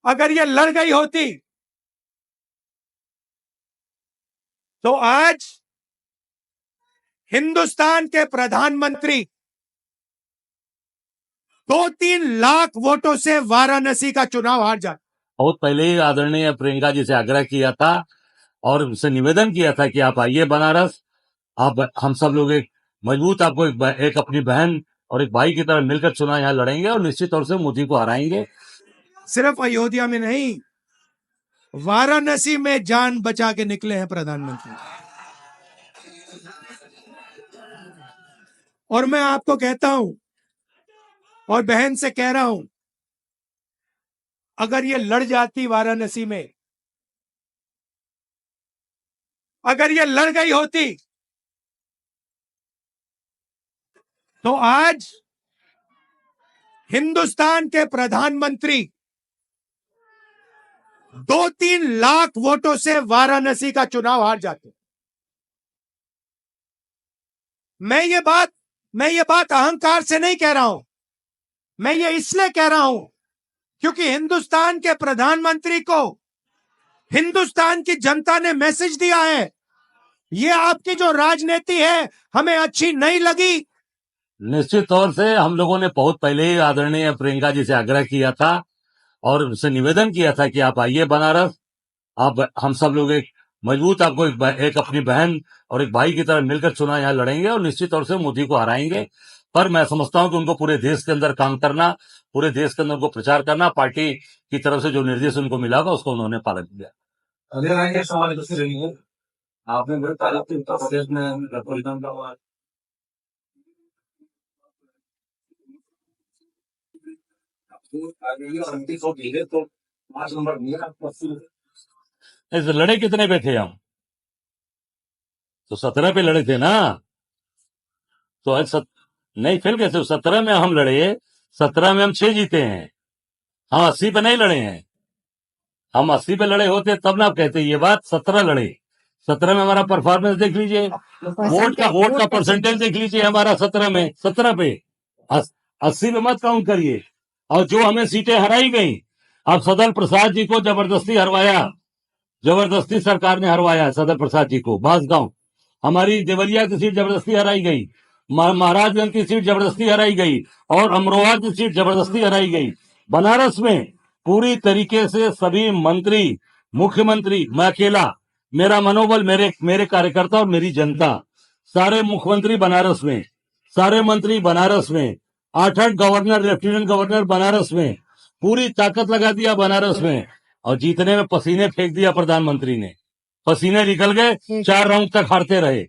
अगर ये लड़ गई होती तो आज हिंदुस्तान के प्रधानमंत्री 2-3 लाख वोटों से वाराणसी का चुनाव हार जाते। बहुत पहले ही आदरणीय प्रियंका जी से आग्रह किया था और उनसे निवेदन किया था कि आप आइए बनारस, आप हम सब लोग एक मजबूत आपको एक अपनी बहन और एक भाई की तरह मिलकर चुनाव यहाँ लड़ेंगे और निश्चित तौर से मोदी को हराएंगे। सिर्फ अयोध्या में नहीं, वाराणसी में जान बचा के निकले हैं प्रधानमंत्री। और मैं आपको कहता हूं और बहन से कह रहा हूं, अगर ये लड़ जाती वाराणसी में, अगर ये लड़ गई होती तो आज हिंदुस्तान के प्रधानमंत्री 2-3 लाख वोटों से वाराणसी का चुनाव हार जाते। मैं ये बात अहंकार से नहीं कह रहा हूं, मैं ये इसलिए कह रहा हूं क्योंकि हिंदुस्तान के प्रधानमंत्री को हिंदुस्तान की जनता ने मैसेज दिया है, ये आपकी जो राजनीति है हमें अच्छी नहीं लगी। निश्चित तौर से हम लोगों ने बहुत पहले ही आदरणीय प्रियंका जी से आग्रह किया था और उनसे निवेदन किया था कि आप आइए बनारस, आप हम सब लोग एक मजबूत आपको एक अपनी बहन और एक भाई की तरह मिलकर चुनाव यहाँ लड़ेंगे और निश्चित तौर से मोदी को हराएंगे। पर मैं समझता हूं कि उनको पूरे देश के अंदर काम करना, पूरे देश के अंदर उनको प्रचार करना, पार्टी की तरफ से जो निर्देश उनको मिला था उसको उन्होंने पालन किया। आपने बड़े तारीफ की उत्तर प्रदेश में रिपब्लिकन का तो 5 नंबर ऐसे लड़े कितने पे थे हम? तो 17 पे लड़े थे ना। तो आज नहीं फेल कैसे? 17 में हम लड़े, 17 में हम 6 जीते हैं। हम 80 पे नहीं लड़े हैं। हम 80 पे लड़े होते तब ना आप कहते ये बात। 17 लड़े, 17 में हमारा परफॉर्मेंस देख लीजिए, वोट का परसेंटेज देख लीजिए हमारा 17 में, 17 पे 80 पे मत काउंट करिए। और जो हमें सीटें हराई गई, अब सदल प्रसाद जी को जबरदस्ती हरवाया, जबरदस्ती सरकार ने हरवाया सदर प्रसाद जी को। बांसगांव हमारी देवरिया की सीट जबरदस्ती हराई गई, महाराजगंज की सीट जबरदस्ती हराई गई और अमरोहा की सीट जबरदस्ती हराई गई। बनारस में पूरी तरीके से सभी मंत्री, मुख्यमंत्री, मैं अकेला, मेरा मनोबल, मेरे कार्यकर्ता और मेरी जनता, सारे मुख्यमंत्री बनारस में, सारे मंत्री बनारस में, 8 गवर्नर, लेफ्टिनेंट गवर्नर बनारस में, पूरी ताकत लगा दिया बनारस में और जीतने में पसीने फेंक दिया प्रधानमंत्री ने। पसीने निकल गए, 4 राउंड तक हारते रहे।